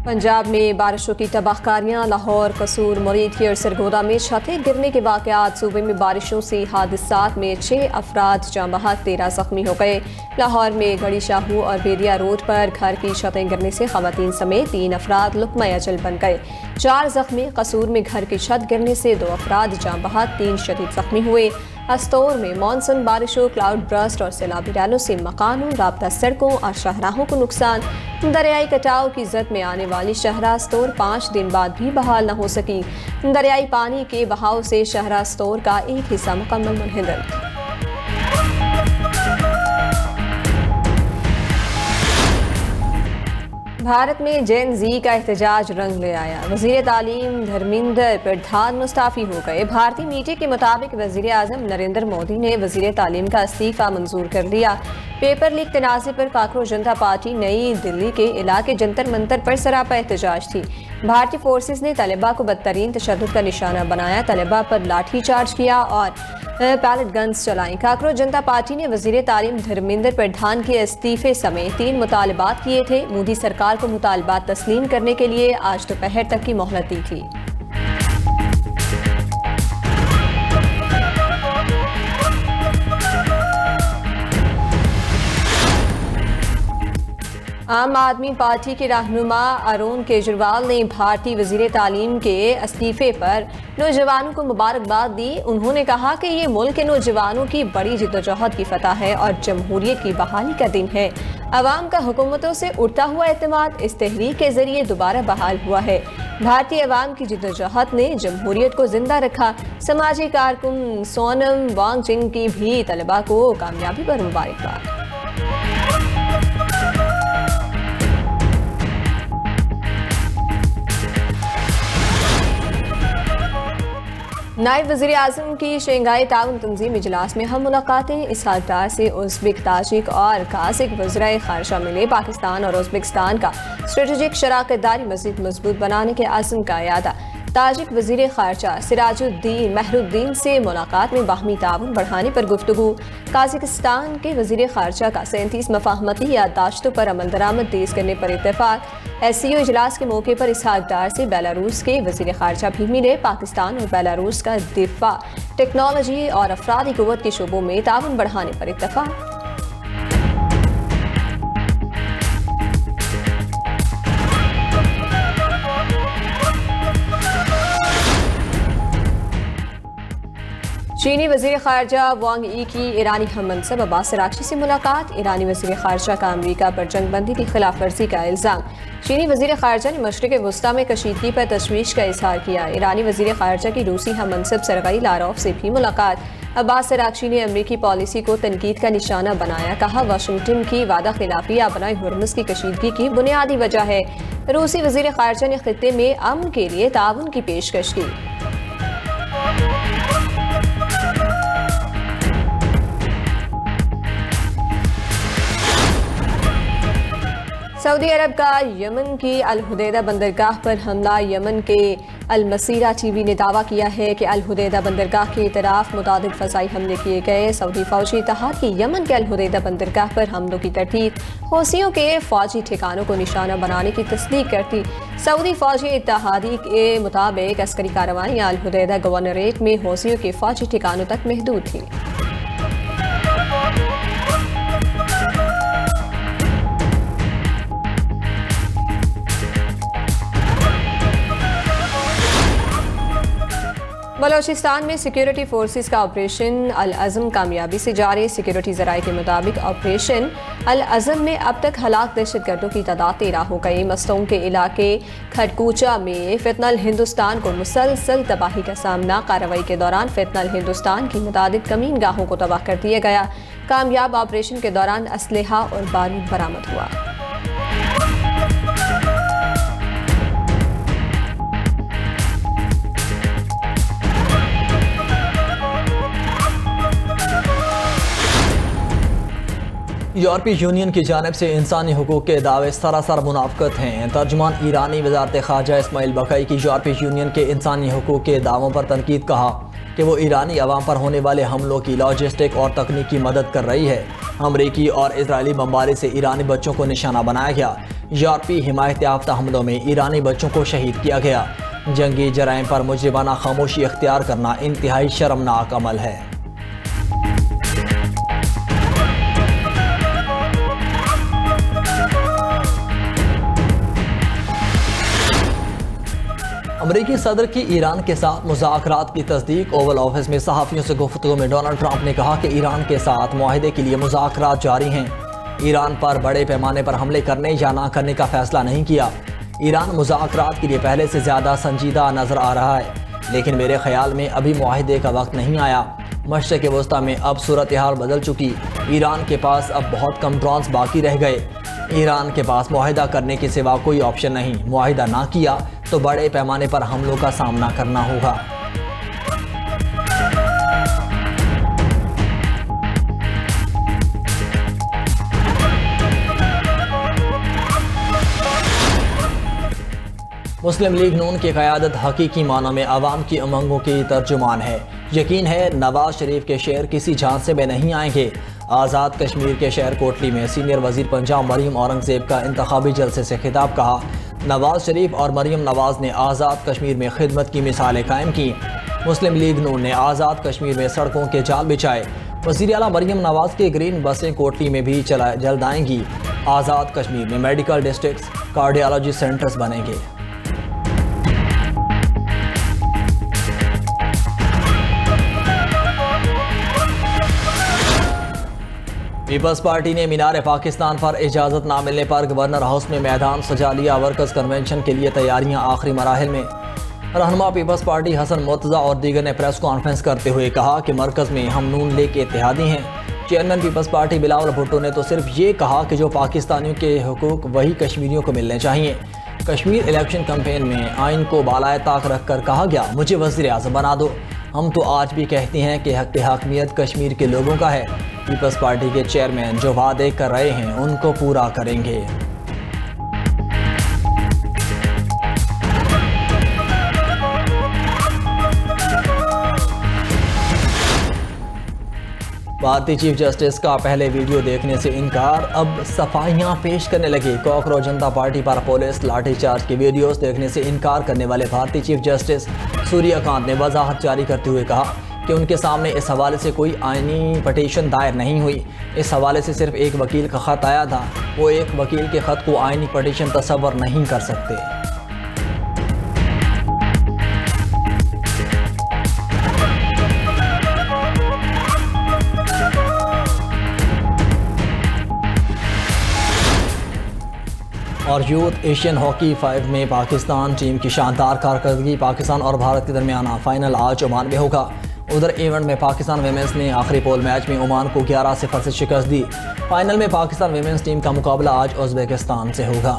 पंजाब में बारिशों की तबाहकारियां। लाहौर, कसूर, मुरीद और सरगोदा में छतें गिरने के वाक़यात। सूबे में बारिशों से हादसात में 6 अफराद जाँ बहक, 13 जख्मी हो गए। लाहौर में गड़ी शाहू और बेदिया रोड पर घर की छतें गिरने से खवातीन समेत 3 अफराद लुक़मा अजल बन गए, 4 जख्मी। कसूर में घर की छत गिरने से 2 अफराद जाँ बहक, 3 शदीद जख्मी हुए। अस्तौर में मानसून बारिशों, क्लाउड ब्रस्ट और सैलाबी रैलों से मकानों, राब्ता सड़कों और शाहराहों को नुकसान। दरियाई कटाव की जद में आने वाली शहरा अस्तौर 5 दिन बाद भी बहाल न हो सकी। दरियाई पानी के बहाव से शहरा अस्तौर का एक हिस्सा मुकम्मल मुनहदर। भारत में जेन जी का एहतजाज रंग ले आया। वज़ीर तालीम धर्मेंद्र प्रधान मुस्ताफ़ी हो गए। भारतीय मीडिया के मुताबिक वज़ीर आज़म नरेंद्र मोदी ने वज़ीर तालीम का इस्तीफ़ा मंजूर कर लिया। पेपर लीक तनाज़े पर काकरोच जनता पार्टी नई दिल्ली के इलाके जंतर मंतर पर सरापा एहतजाज थी। भारतीय फोर्सेस ने तलबा को बदतरीन तशद्दुद का निशाना बनाया, तलबा पर लाठी चार्ज किया और पैलेट गन्स चलाई। काकरोच जनता पार्टी ने वज़ीर तालीम धर्मेंद्र प्रधान के इस्तीफे समेत 3 मुतालबात किए थे। मोदी सरकार को मुतालबात तस्लीम करने के लिए आज दोपहर तक की मोहलत दी थी। आम आदमी पार्टी के रहनुमा अरुण केजरीवाल ने भारतीय वज़ीर तालीम के इस्तीफे पर नौजवानों को मुबारकबाद दी। उन्होंने कहा कि ये मुल्क के नौजवानों की बड़ी जिद्दोजहद की फतह है और जमहूरियत की बहाली का दिन है। अवाम का हुकूमतों से उठता हुआ एतमाद इस तहरीक के जरिए दोबारा बहाल हुआ है। भारतीय अवाम की जिद्दोजहद ने जमहूरियत को जिंदा रखा। समाजी कारकुन सोनम वांगजिंग की भी तलबा को कामयाबी पर मुबारकबाद। नायब वज़ीर आज़म की शंघाई ताउन तंजीम इजलास में हम मुलाकातें। इसहाक डार से उज़्बेक, ताजिक और काज़िक वज़राए ख़ारिजा मिले। पाकिस्तान और उज़्बेकिस्तान का स्ट्रेटेजिक शराकत दारी मज़ीद मजबूत बनाने के आज़म का यादा। ताजिक वज़ीर ख़ारिजा सिराजुद्दीन महरुद्दीन से मुलाकात में बाहमी ताउन बढ़ाने पर गुफ्तगू। काज़िकिस्तान के वज़ीर ख़ारिजा का 37 मफाहमती याददाश्तों पर अमल दरामद तेज़ करने पर इत्तेफाक। SCO इजलास के मौके पर इसहाक डार से बेलारूस के वज़ीर ख़ारिजा भी मिले। पाकिस्तान और बेलारूस का दिफा, टेक्नोलॉजी और अफरादी क़ुव्वत के शोबों में ताउन बढ़ाने पर इत्तेफाक। चीनी वज़ीर ख़ारिजा वांग यी की ईरानी हम मनसब अब्बास अराग़ची से मुलाकात। ईरानी वज़ीर ख़ारिजा का अमरीका पर जंग बंदी की खिलाफ वर्जी का इल्ज़ाम। चीनी वज़ीर ख़ारिजा ने मशरिक़ वुस्ता में कशीदगी पर तशवीश का इज़हार किया। ईरानी वज़ीर ख़ारिजा की रूसी हम मनसब सरगई लारोफ से भी मुलाकात। अब्बास अराग़ची ने अमरीकी पॉलिसी को तनकीद का निशाना बनाया। कहा, वाशिंगटन की वादा खिलाफी आबनाई हुर्मुज़ की कशीदगी की बुनियादी वजह है। रूसी वज़ीर ख़ारिजा ने ख़ित्ते में अमन के लिए ताउन की पेशकश की। सऊदी अरब का यमन की अल हुदैदा बंदरगाह पर हमला। यमन के अल मसीरा TV ने दावा किया है कि अल हुदैदा बंदरगाह के इतराफ मुतादिद फ़ज़ाई हमले किए गए। सऊदी फ़ौजी इत्तेहाद की यमन के अल हुदैदा बंदरगाह पर हमलों की तरतीब हौसियों के फ़ौजी ठिकानों को निशाना बनाने की तस्दीक करती। सऊदी फ़ौजी इत्तेहादी के मुताबिक अस्करी कार्रवाइयाँ अल हुदैदा गवर्नरेट में हौसियों के फ़ौजी ठिकानों तक महदूद थी। बलोचिस्तान में सिक्योरिटी फोर्सेस का ऑपरेशन अल अज़म कामयाबी से जारी। सिक्योरिटी ज़राए के मुताबिक ऑपरेशन अल अज़म में अब तक हलाक दहशतगर्दों की तादाद 13 हो गई। मस्तूम के इलाके खटकूचा में फितनल हिंदुस्तान को मुसलसल तबाही का सामना। कार्रवाई के दौरान फितनल हिंदुस्तान की मुतादिद कमीन गाहों को तबाह कर दिया गया। कामयाब ऑपरेशन के दौरान असलहा और बारूद बरामद हुआ। यूरोपीय यूनियन की जानिब से इंसानी हुकूक के दावे सरासर मुनाफ़िक़त हैं। तर्जुमान ईरानी वज़ारत ख़ारजा इस्माइल बक़ई की यूरोपीय यूनियन के इंसानी हुकूक के दावों पर तनकीद। कहा कि वो ईरानी अवाम पर होने वाले हमलों की लॉजिस्टिक और तकनीकी मदद कर रही है। अमरीकी और इजरायली बमबारी से ईरानी बच्चों को निशाना बनाया गया। यूरोपी हिमायत याफ्ता हमलों में ईरानी बच्चों को शहीद किया गया। जंगी जराइम पर मुजरिमाना खामोशी इख्तियार करना इंतहाई शर्मनाक अमल है। अमरीकी सदर की ईरान के साथ मुज़ाकरात की तस्दीक। ओवल ऑफिस में सहाफ़ियों से गुफ्तगू में डोनाल्ड ट्रंप ने कहा कि ईरान के साथ मुआहदे के लिए मुज़ाकरात जारी हैं। ईरान पर बड़े पैमाने पर हमले करने या ना करने का फैसला नहीं किया। ईरान मुज़ाकरात के लिए पहले से ज़्यादा संजीदा नज़र आ रहा है, लेकिन मेरे ख्याल में अभी मुआहदे का वक्त नहीं आया। मशरिक़ वस्ता में अब सूरत हाल बदल चुकी। ईरान के पास अब बहुत कम ड्रोन्स बाकी रह गए। ईरान के पास मुआहदा करने के सिवा कोई ऑप्शन नहीं। मुआहदा ना किया तो बड़े पैमाने पर हमलों का सामना करना होगा। मुस्लिम लीग नून की क़यादत हकीकी मानों में आवाम की उमंगों की तर्जुमान है। यकीन है नवाज शरीफ के शेर किसी झांसे में नहीं आएंगे। आज़ाद कश्मीर के शहर कोटली में सीनियर वजीर पंजाब मरीम औरंगज़ेब का इंतखाबी जलसे से खिताब कहा। नवाज शरीफ और मरीम नवाज ने आज़ाद कश्मीर में खिदमत की मिसालें कायम की। मुस्लिम लीग नून ने आज़ाद कश्मीर में सड़कों के जाल बिछाए। वज़ीर आला मरीम नवाज के ग्रीन बसें कोटली में भी जल्द आएंगी। आज़ाद कश्मीर में मेडिकल डिस्ट्रिक्ट्स, कार्डियोलॉजी सेंटर्स बनेंगे। पीपल्स पार्टी ने मीनार पाकिस्तान पर इजाज़त ना मिलने पर गवर्नर हाउस में मैदान सजा लिया। वर्कर्स कन्वेंशन के लिए तैयारियां आखिरी मराहिल में। रहनुमा पीपल्स पार्टी हसन मुर्तज़ा और दीगर ने प्रेस कॉन्फ्रेंस करते हुए कहा कि मरकज़ में हम नून लीग के इत्तेहादी हैं। Chairman Peoples Party Bilawal Bhutto ने तो सिर्फ ये कहा कि जो पाकिस्तानियों के हुकूक वही कश्मीरियों को मिलने चाहिए। कश्मीर इलेक्शन कैंपेन में आइन को बालाए ताक रख कर कहा गया, मुझे वज़ीर आज़म बना दो। हम तो आज भी कहते हैं कि हक़ हाकमियत कश्मीर के लोगों का है। पीपल्स पार्टी के चेयरमैन जो वादे कर रहे हैं उनको पूरा करेंगे। भारतीय चीफ जस्टिस का पहले वीडियो देखने से इनकार, अब सफाइयां पेश करने लगे। कॉकरोच जनता पार्टी पर पुलिस लाठीचार्ज के वीडियोस देखने से इनकार करने वाले भारतीय चीफ जस्टिस सूर्यकांत ने वजाहत जारी करते हुए कहा कि उनके सामने इस हवाले से कोई आईनी पटिशन दायर नहीं हुई। इस हवाले से सिर्फ एक वकील का ख़त आया था। वो एक वकील के ख़त को आईनी पटिशन तस्वर नहीं कर सकते। और यूथ एशियन हॉकी 5 में पाकिस्तान टीम की शानदार कारकर्दगी। पाकिस्तान और भारत के दरमियान फाइनल आज ओमान में होगा। उधर इवेंट में पाकिस्तान वीमेंस ने आखिरी पोल मैच में ओमान को 11-0 से शिकस्त दी। फाइनल में पाकिस्तान वीमेंस टीम का मुकाबला आज उज़्बेकिस्तान से होगा।